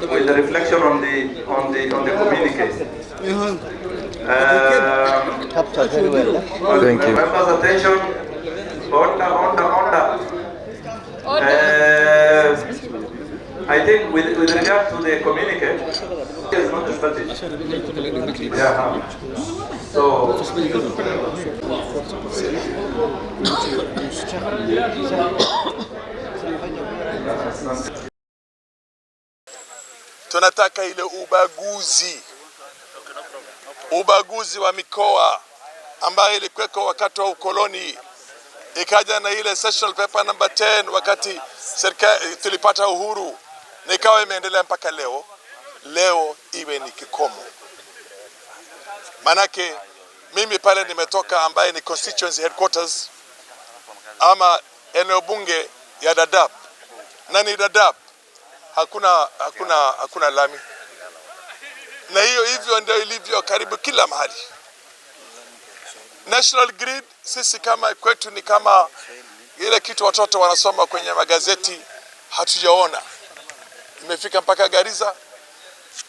With a reflection on the communique. Thank you. Members' attention. Order. I think with regard to the communique, it's not static. Yeah. So. Tunataka ile ubaguzi wa mikoa ambayo ilikuweko wakati wa ukoloni, ikaja na ile sessional paper number 10 wakati serikali tulipata uhuru, na ikawa imeendelea mpaka leo iwe ni kikomo. Manake mimi pale nimetoka, ambaye ni constituency headquarters ama eneo bunge ya Dadaab, na ni Dadaab hakuna lami, na hivyo ndio ilivyo karibu kila mahali. National Grid sisi kama kwetu ni kama ile kitu watoto wanasoma kwenye magazeti, hatujaona. Imefika mpaka Garissa,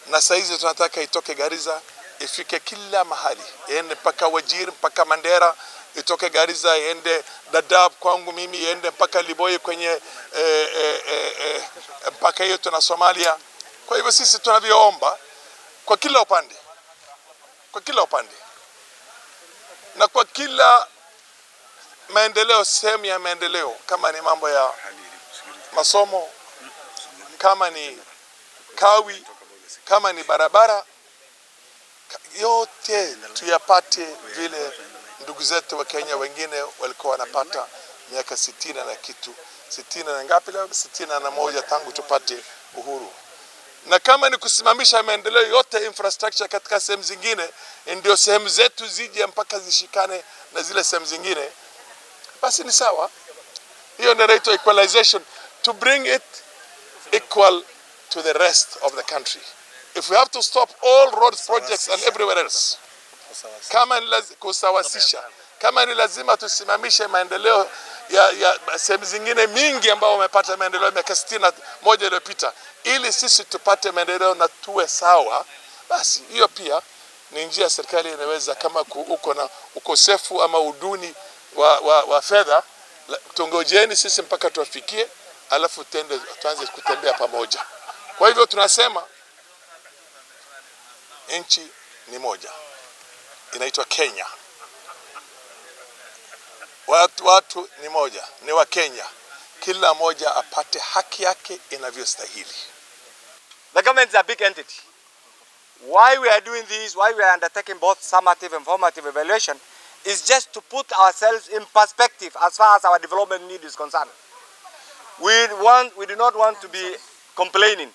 na saizi tunataka itoke Garissa ifike kila mahali, iende mpaka Wajir, mpaka Mandera, itoke Garissa iende Dadaab kwangu mimi, iende mpaka Liboye kwenye mpaka yetu na Somalia. Kwa hivyo sisi tunavyoomba kwa kila upande, na kwa kila maendeleo, sehemu ya maendeleo, kama ni mambo ya masomo, kama ni kawi, kama ni barabara, yote tuyapate vile ndugu zetu wa Kenya wengine walikuwa wanapata miaka 60 na kitu, 60 na ngapi leo, 61 tangu tupate uhuru. Na kama ni kusimamisha maendeleo yote infrastructure katika sehemu zingine, ndio sehemu zetu zije mpaka zishikane na zile sehemu zingine, basi ni sawa. Hiyo ndio inaitwa equalization, to bring it equal to the rest of the country. If we have to stop all road projects and everywhere else, kama ni kusawasisha, kama ni lazima tusimamishe maendeleo ya sehemu zingine mingi ambao wamepata maendeleo miaka 61 iliyopita, ili sisi tupate maendeleo na tuwe sawa, basi hiyo pia ni njia serikali inaweza. Kama uko na ukosefu ama uduni wa fedha, tungojeni sisi mpaka tuafikie, alafu tuanze kutembea pamoja. Kwa hivyo tunasema nchi ni moja, inaitwa Kenya. Watu ni moja, ni wa Kenya. Kila moja apate haki yake inavyostahili. The government is a big entity. Why we are doing this, why we are undertaking both summative and formative evaluation, is just to put ourselves in perspective as far as our development need is concerned. We do not want to be complaining.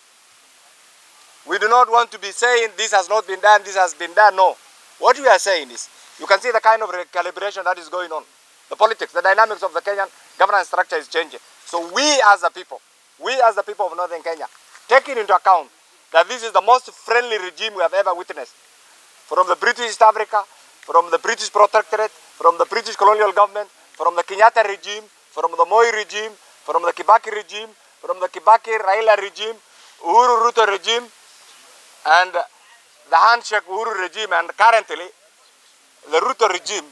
We do not want to be saying this has not been done, this has been done. No. What we are saying is, you can see the kind of recalibration that is going on. The politics, the dynamics of the Kenyan governance structure is changing. So we as the people of Northern Kenya, taking into account that this is the most friendly regime we have ever witnessed. From the British East Africa, from the British Protectorate, from the British colonial government, from the Kenyatta regime, from the Moi regime, from the Kibaki regime, from the Kibaki-Raila regime, Uhuru-Ruto regime, and the handshake Uhuru regime, and currently the Ruto regime,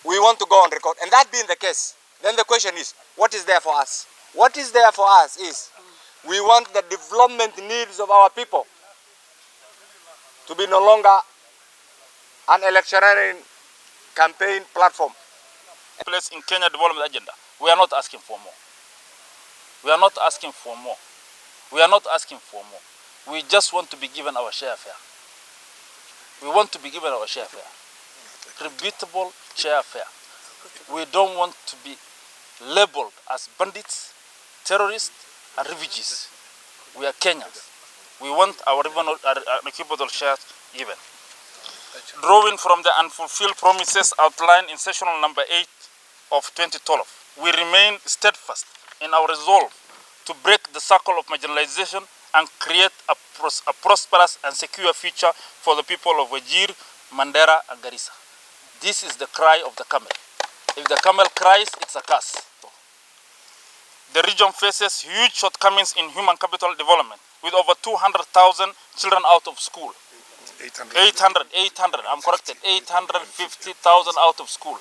we want to go on record. And that being the case, then the question is, what is there for us? What is there for us is, we want the development needs of our people to be no longer an electioneering campaign platform. Place in Kenya development agenda. We are not asking for more. We are not asking for more. We are not asking for more. We just want to be given our share fare. We want to be given our share fare. Repeatable share fare. We don't want to be labeled as bandits, terrorists, and refugees. We are Kenyans. We want our equitable shares given. Drawing from the unfulfilled promises outlined in Sessional number 8 of 2012, we remain steadfast in our resolve to break the cycle of marginalization and create a prosperous and secure future for the people of Wajir, Mandera, and Garissa. This is the cry of the camel. If the camel cries, it's a curse. The region faces huge shortcomings in human capital development, with over 200,000 children out of school. 800, I'm corrected, 850,000 out of school.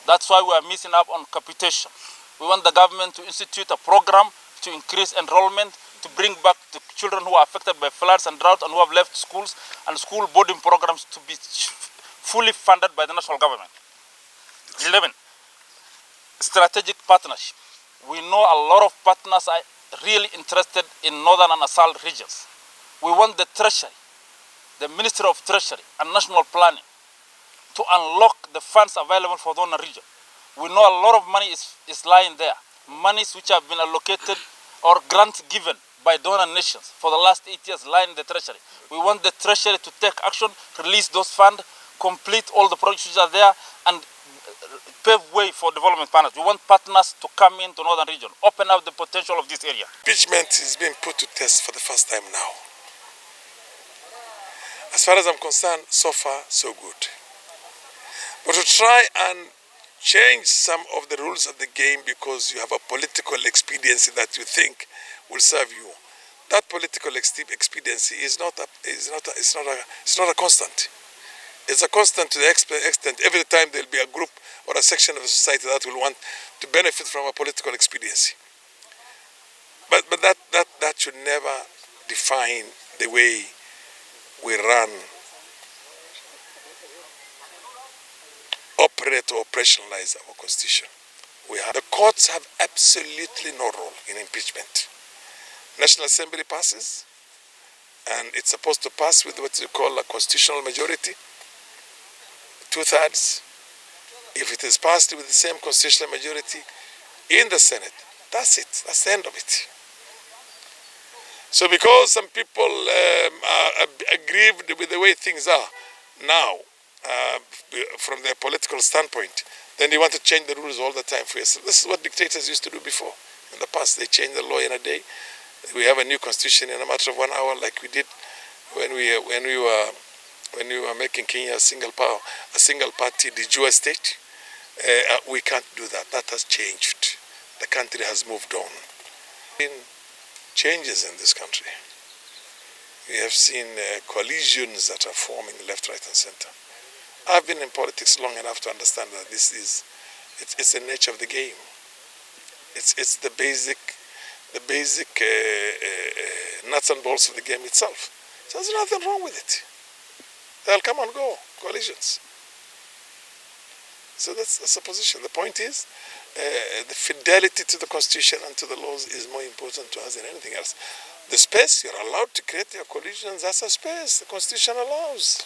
That's why we are missing up on capitation. We want the government to institute a program to increase enrollment, to bring back the children who are affected by floods and drought and who have left schools, and school boarding programs to be fully funded by the national government. 11, strategic partnership. We know a lot of partners are really interested in northern and asal regions. We want the Treasury, the Ministry of Treasury and National Planning to unlock the funds available for the northern region. We know a lot of money is lying there, monies which have been allocated or grants given by donor nations for the last 8 years lying in the Treasury. We want the Treasury to take action, release those funds, complete all the projects which are there, and pave way for development partners. We want partners to come into northern region, open up the potential of this area. Impeachment is being put to test for the first time now. As far as I'm concerned, so far, so good. But to try and change some of the rules of the game because you have a political expediency that you think will serve you, that political expediency is not a constant. It's a constant to the extent every time there'll be a group or a section of the society that will want to benefit from a political expediency. But that should never define the way we run, operate or operationalize our constitution. The courts have absolutely no role in impeachment. National Assembly passes, and it's supposed to pass with what you call a constitutional majority, 2/3. If it is passed with the same constitutional majority in the Senate, that's it. That's the end of it. So because some people are aggrieved with the way things are now, from their political standpoint, then they want to change the rules all the time for yourself. This is what dictators used to do before. In the past, they changed the law in a day. We have a new constitution in a matter of 1 hour, like we did when we were making Kenya a single party de jure state. We can't do that. That has changed. The country has moved on. Changes in this country. We have seen coalitions that are forming left, right, and center. I've been in politics long enough to understand that it's the nature of the game. It's the basic nuts and bolts of the game itself. So there's nothing wrong with it. They'll come and go, coalitions. So that's the position. The point is, the fidelity to the Constitution and to the laws is more important to us than anything else. The space, you're allowed to create your coalitions, that's a space the Constitution allows.